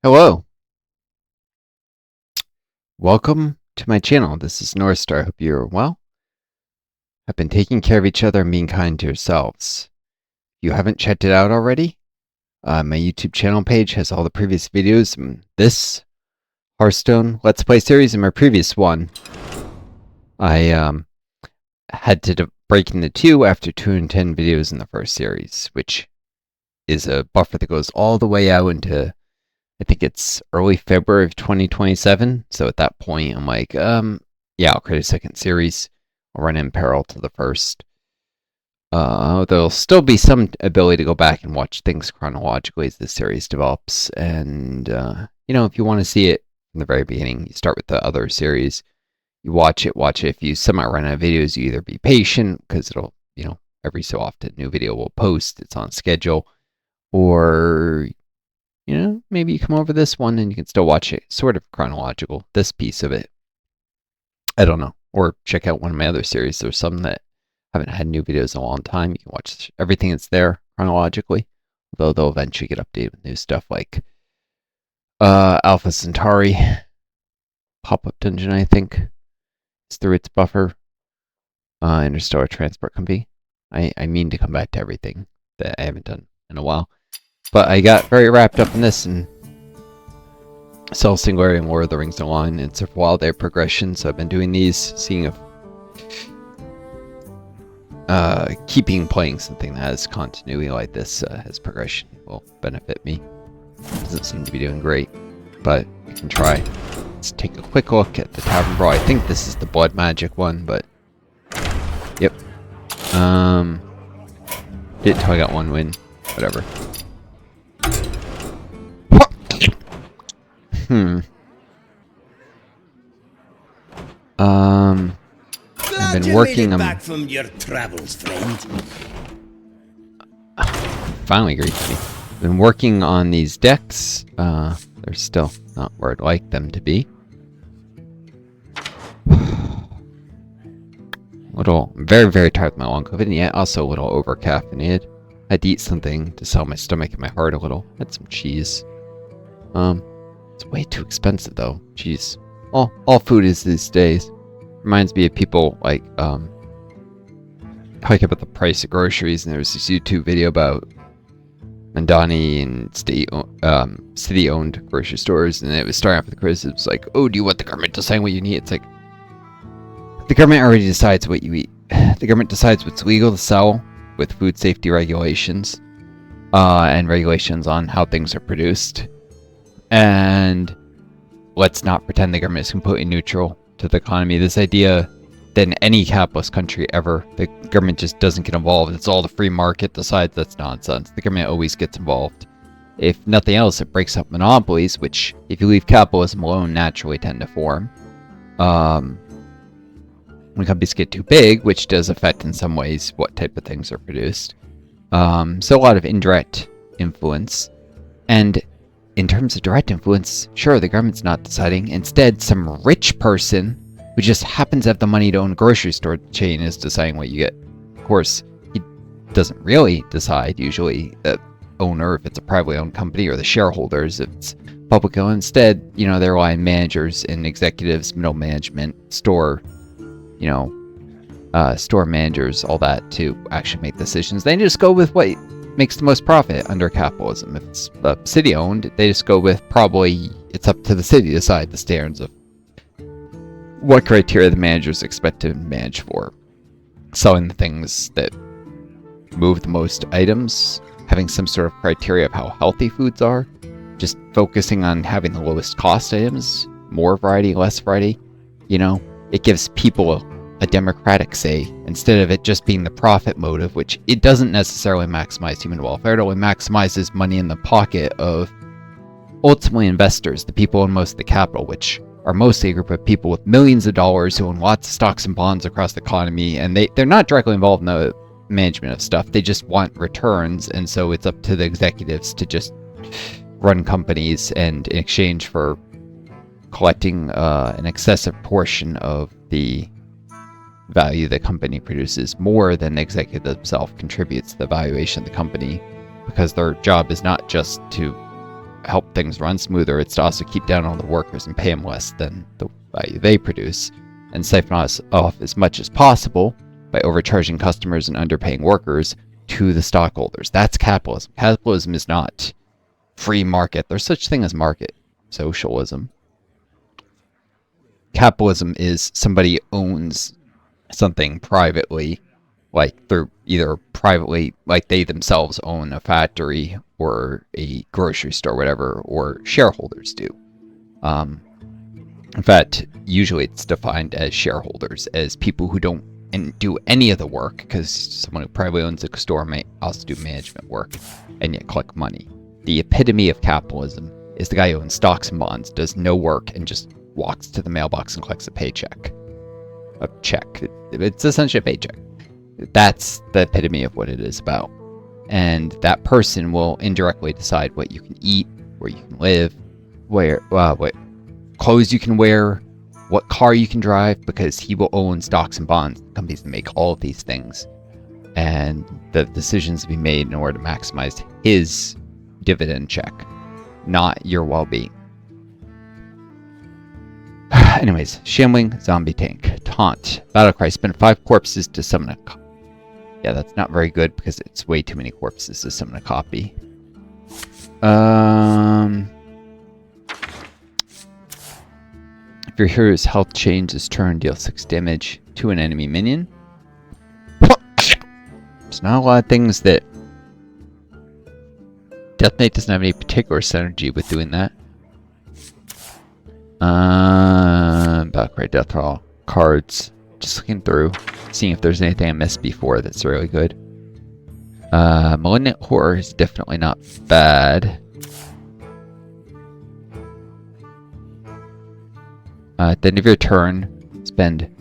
Hello, welcome to my channel. This is Northstar. I hope you're well. I've been taking care of each other and being kind to yourselves. If you haven't checked it out already, my YouTube channel page has all the previous videos from this Hearthstone Let's Play series and my previous one. I had to break into two after 210 videos in the first series, which is a buffer that goes all the way out into I think it's early February of 2027. So at that point, I'm like, yeah, I'll create a second series. I'll run in parallel to the first. There'll still be some ability to go back and watch things chronologically as the series develops. And, if you want to see it from the very beginning, you start with the other series. You watch it. If you somehow run out of videos, you either be patient because it'll, every so often, new video will post. It's on schedule. Or maybe you come over this one and you can still watch it sort of chronological, this piece of it. I don't know. Or check out one of my other series. There's some that haven't had new videos in a long time. You can watch everything that's there chronologically, though they'll eventually get updated with new stuff like Alpha Centauri pop-up dungeon, I think, is through its buffer. Interstellar Transport Company. I mean to come back to everything that I haven't done in a while. But I got very wrapped up in this and Cell Singularity and Lord of the Rings Online. It's a wild day progression, so I've been doing these, seeing if keeping playing something that has continuity like this has progression will benefit me. Doesn't seem to be doing great, but we can try. Let's take a quick look at the Tavern Brawl. I think this is the Blood Magic one, but yep. Did until I got one win. Whatever. I've been working on. Back from your travels, friend. Finally agreed to me. Been working on these decks. They're still not where I'd like them to be. Very, very tired with my long COVID, and yet also a little over caffeinated. I had to eat something to settle my stomach and my heart a little. Had some cheese. It's way too expensive though. Cheese. All food is these days. Reminds me of people like talking about the price of groceries, and there was this YouTube video about Mandani and city-owned grocery stores, and it was starting off with the criticism. It's like, oh, do you want the government deciding what you need? It's like, the government already decides what you eat. The government decides what's legal to sell with food safety regulations, and regulations on how things are produced. And let's not pretend the government is completely neutral to the economy. This idea that in any capitalist country ever, the government just doesn't get involved. It's all the free market decides. That's nonsense. The government always gets involved. If nothing else, it breaks up monopolies, which, if you leave capitalism alone, naturally tend to form. When companies get too big, which does affect in some ways what type of things are produced. So a lot of indirect influence. And in terms of direct influence, sure, the government's not deciding. Instead, some rich person who just happens to have the money to own a grocery store chain is deciding what you get. Of course, he doesn't really decide, usually, the owner, if it's a privately owned company, or the shareholders, if it's public owned. Instead, they rely on managers and executives, middle management, store managers, all that, to actually make decisions. They just go with what makes the most profit under capitalism. If it's city owned, they just go with probably it's up to the city to decide the standards of what criteria the managers expect to manage for. Selling the things that move the most items, having some sort of criteria of how healthy foods are, just focusing on having the lowest cost items, more variety, less variety. It gives people a democratic say, instead of it just being the profit motive, which it doesn't necessarily maximize human welfare. It only maximizes money in the pocket of ultimately investors, the people in most of the capital, which are mostly a group of people with millions of dollars who own lots of stocks and bonds across the economy, and they're not directly involved in the management of stuff. They just want returns, and so it's up to the executives to just run companies, and in exchange for collecting an excessive portion of the value the company produces, more than the executive themselves contributes to the valuation of the company, because their job is not just to help things run smoother, it's to also keep down on the workers and pay them less than the value they produce, and siphon off as much as possible by overcharging customers and underpaying workers to the stockholders. That's capitalism. Capitalism is not free market. There's such thing as market socialism. Capitalism is somebody owns something privately, like they're either privately, like they themselves own a factory or a grocery store, whatever, or shareholders do. In fact, usually it's defined as shareholders, as people who don't do any of the work, because someone who privately owns a store may also do management work and yet collect money. The epitome of capitalism is the guy who owns stocks and bonds, does no work, and just walks to the mailbox and collects a paycheck. A check. It's essentially a paycheck. That's the epitome of what it is about. And that person will indirectly decide what you can eat, where you can live, what clothes you can wear, what car you can drive, because he will own stocks and bonds, companies that make all of these things. And the decisions to be made in order to maximize his dividend check, not your well-being. Anyways, shambling zombie tank. Taunt. Battlecry. Spend 5 corpses to summon a yeah, that's not very good because it's way too many corpses to summon a copy. If your hero's health changes turn, deal 6 damage to an enemy minion. There's not a lot of things that... Death Knight doesn't have any particular synergy with doing that. Battlecry Death Roll cards. Just looking through, seeing if there's anything I missed before that's really good. Malignant Horror is definitely not bad. At the end of your turn, spend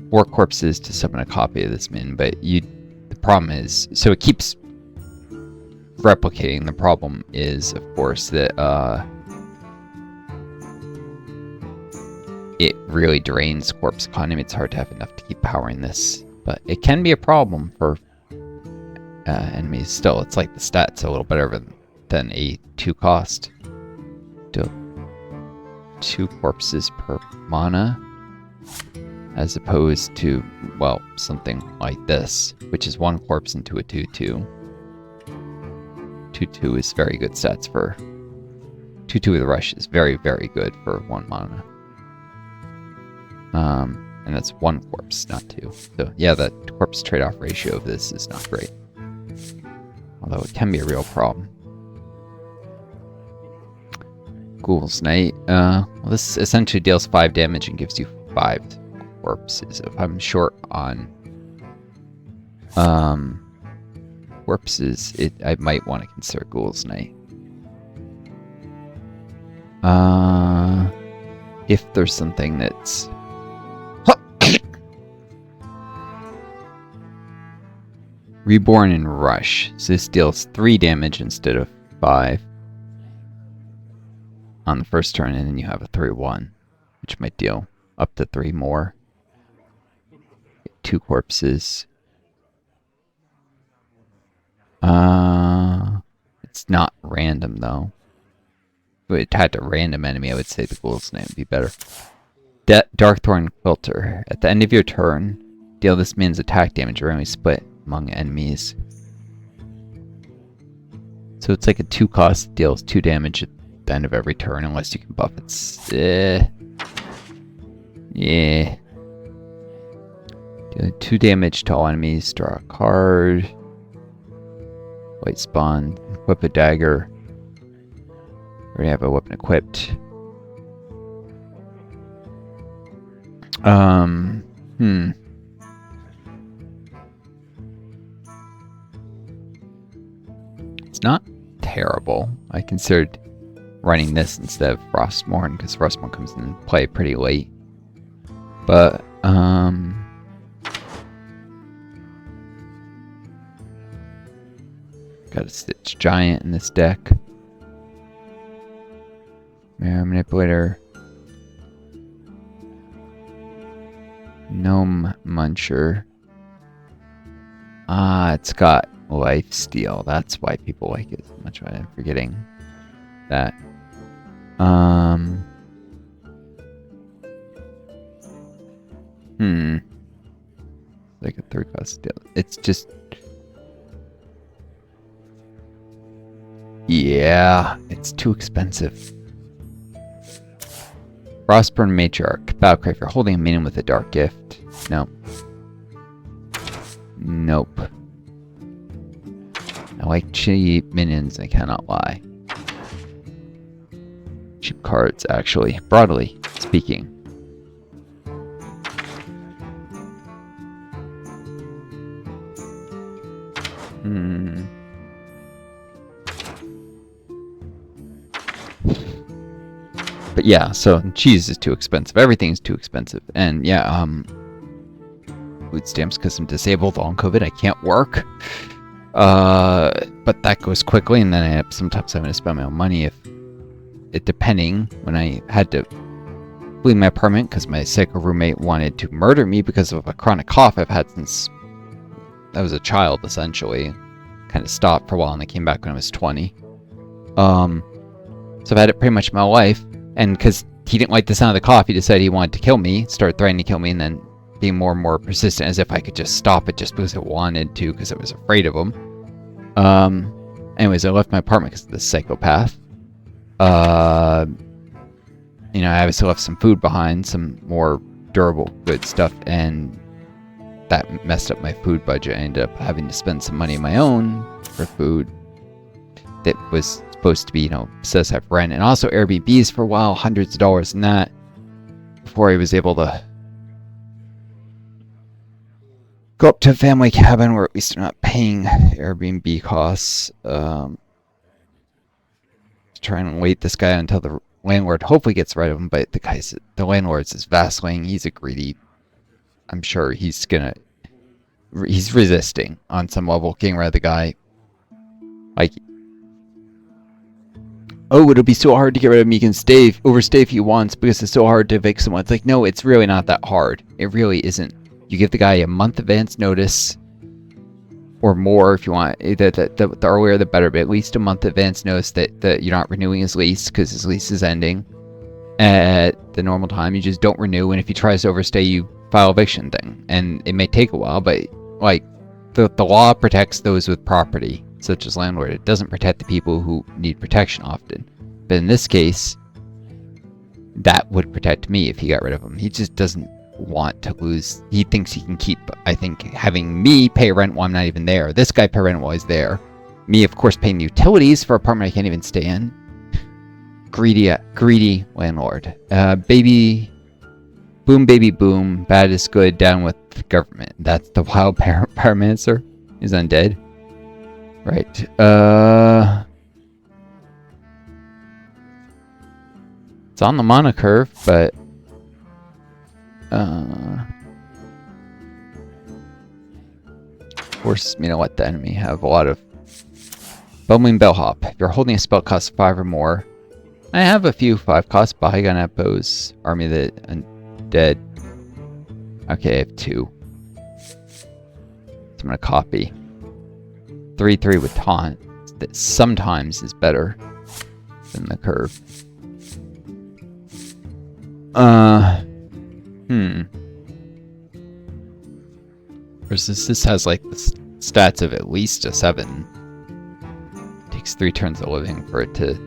4 corpses to summon a copy of this min, but the problem is, so it keeps replicating. The problem is, of course, that it really drains corpse economy. It's hard to have enough to keep powering this, but it can be a problem for enemies. Still, it's like the stats a little better than a 2 cost. Do 2 corpses per mana, as opposed to, well, something like this, which is 1 corpse into a 2/2. 2/2 is very good stats for 2/2 with rush is very, very good for 1 mana. And that's 1 corpse, not 2. So yeah, the corpse trade-off ratio of this is not great. Although it can be a real problem. Ghoul's Night. Well, this essentially deals 5 damage and gives you 5 corpses. If I'm short on corpses, I might want to consider Ghoul's Night. If there's something that's Reborn and Rush. So this deals 3 damage instead of 5 on the first turn, and then you have a 3/1, which might deal up to 3 more. 2 corpses. It's not random though. If it had a random enemy, I would say the Ghoul's Night would be better. Darkthorn Quilter. At the end of your turn, deal this man's attack damage randomly split among enemies. So it's like a 2 cost, deals 2 damage at the end of every turn, unless you can buff it. Yeah. Deal 2 damage to all enemies, draw a card. White spawn, equip a dagger. Already have a weapon equipped. It's not terrible. I considered running this instead of Frostmourne, because Frostmourne comes in play pretty late. But, got a Stitch Giant in this deck. Mirror Manipulator. Gnome Muncher. It's got Lifesteal. That's why people like it so much. I'm forgetting. that. Like a third class deal. It's just, yeah, it's too expensive. Frostburn Matriarch. Battlecry, if you're holding a minion with a dark gift. No. Nope. I like cheap minions, I cannot lie. Cheap cards, actually, broadly speaking. But yeah, so cheese is too expensive. Everything's too expensive. And yeah, food stamps because I'm disabled on COVID. I can't work. But that goes quickly, and then I have sometimes having to spend my own money if it depending when I had to flee my apartment because my psycho roommate wanted to murder me because of a chronic cough I've had since I was a child, essentially. Kind of stopped for a while, and I came back when I was 20. So I've had it pretty much my life. And because he didn't like the sound of the cough, he decided he wanted to kill me, started threatening to kill me, and then being more and more persistent as if I could just stop it just because I wanted to, because I was afraid of him. Anyways, I left my apartment because of this psychopath. I obviously left some food behind, some more durable good stuff, and that messed up my food budget. I ended up having to spend some money of my own for food that was supposed to be, says have rent, and also Airbnbs for a while, hundreds of dollars in that, before I was able to go up to a family cabin where at least I'm not paying Airbnb costs. Trying to wait this guy until the landlord hopefully gets rid of him, but the landlord's is vacillating. He's a greedy. I'm sure he's resisting on some level, getting rid of the guy. Like, oh, it'll be so hard to get rid of him. He can overstay if he wants because it's so hard to evict someone. It's like, no, it's really not that hard. It really isn't. You give the guy a month advance notice, or more if you want. The earlier the better, but at least a month advance notice that you're not renewing his lease because his lease is ending at the normal time. You just don't renew, and if he tries to overstay, you file eviction thing. And it may take a while, but like the law protects those with property, such as landlord. It doesn't protect the people who need protection often. But in this case, that would protect me if he got rid of him. He just doesn't want to lose. He thinks he can keep, I think, having me pay rent while I'm not even there. This guy pay rent while he's there. Me, of course, paying utilities for an apartment I can't even stay in. Greedy landlord. Baby boom, bad is good, down with the government. That's the wild pyromancer. He's undead. Right. It's on the mana curve, but of course, let the enemy have a lot of bumbling bellhop. If you're holding a spell cost 5 or more, I have a few 5 cost Bygone Epos, Army of the Undead. Okay, I have 2. So I'm gonna copy 3/3 with taunt. That sometimes is better than the curve. Versus this has like the stats of at least a 7. Takes 3 turns of living for it to.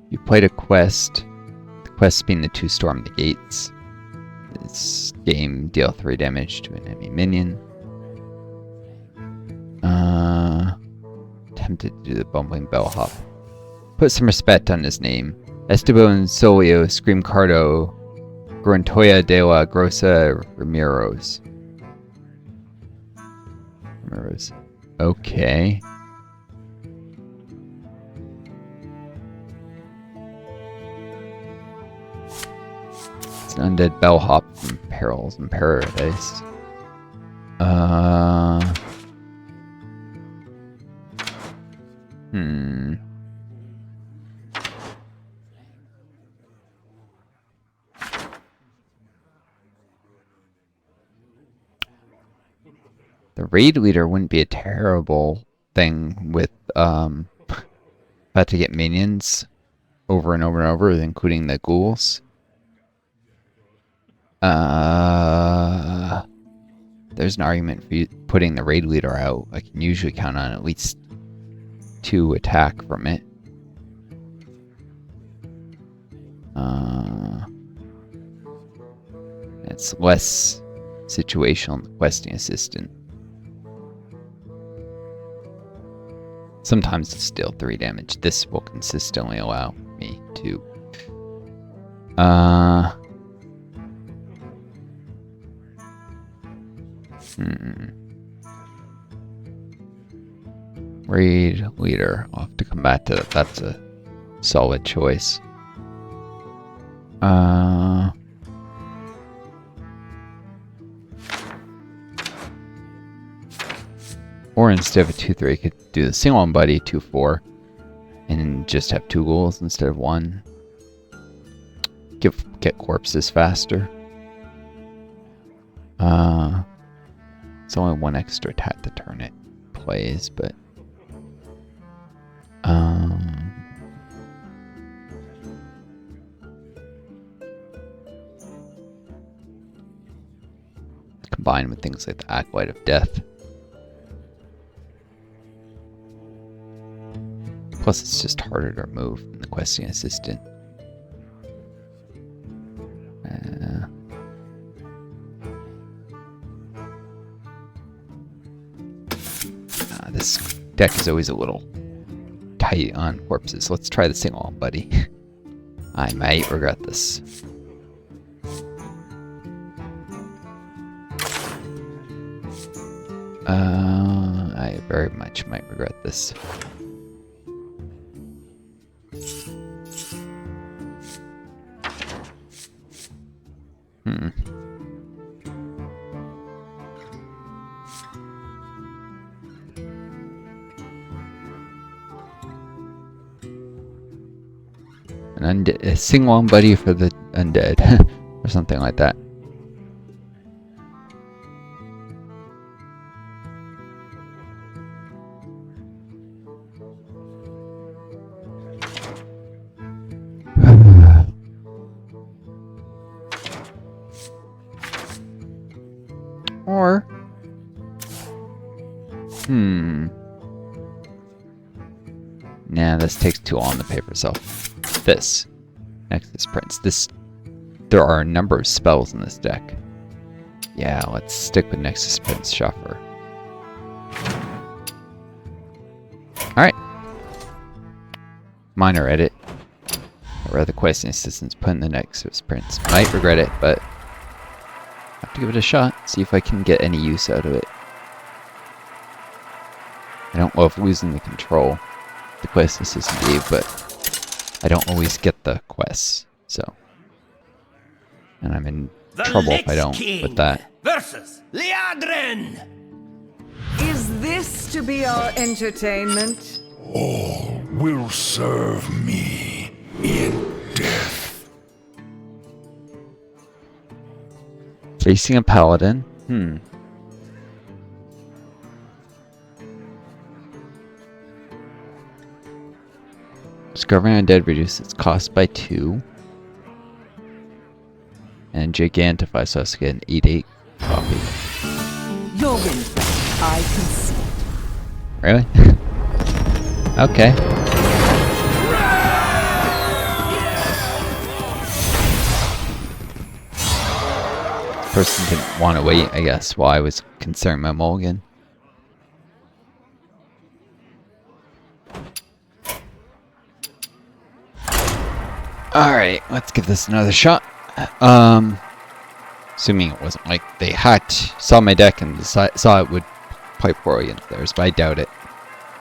You played a quest. The quest being the 2 storm the gates. This game deal 3 damage to an enemy minion. Tempted to do the bumbling bellhop. Put some respect on his name. Esteban Solio Scream Cardo Grontoya de la Grosa Ramirez. Okay. It's an undead bellhop from Perils in Paradise. The raid leader wouldn't be a terrible thing with about to get minions over and over and over, including the ghouls. There's an argument for you putting the raid leader out. I can usually count on at least 2 attack from it. It's less situational than the questing assistant. Sometimes it's still 3 damage. This will consistently allow me to raid leader. I'll have to come back to that. That's a solid choice. Or instead of a 2-3, I could do the single on buddy 2-4 and just have 2 ghouls instead of 1. Get corpses faster. It's only 1 extra attack to turn it plays, but combined with things like the Acolyte of Death. Plus, it's just harder to remove than the questing assistant. This deck is always a little tight on corpses. Let's try the single on buddy. I might regret this. I very much might regret this. A single on buddy for the undead, or something like that. Or, nah, this takes too long to pay for itself. This Nexus Prince. There are a number of spells in this deck. Yeah, let's stick with Nexus Prince Shuffler. Alright. Minor edit. I'd rather questing assistants put in the Nexus Prince. Might regret it, but I have to give it a shot. See if I can get any use out of it. I don't love losing the control the quest assistant gave, but I don't always get the quests, so. And I'm in trouble if I don't with that. Versus Liadrin! Is this to be our entertainment? All will serve me in death. Facing a paladin. Discovering Undead reduces its cost by 2. And Gigantify, so I have to get an 8/8 copy. Your win, I concede. Really? Okay. Person didn't want to wait, I guess, while I was considering my mulligan. Alright, let's give this another shot. Assuming it wasn't like they hacked, saw my deck and saw it would pipe roll against theirs, but I doubt it.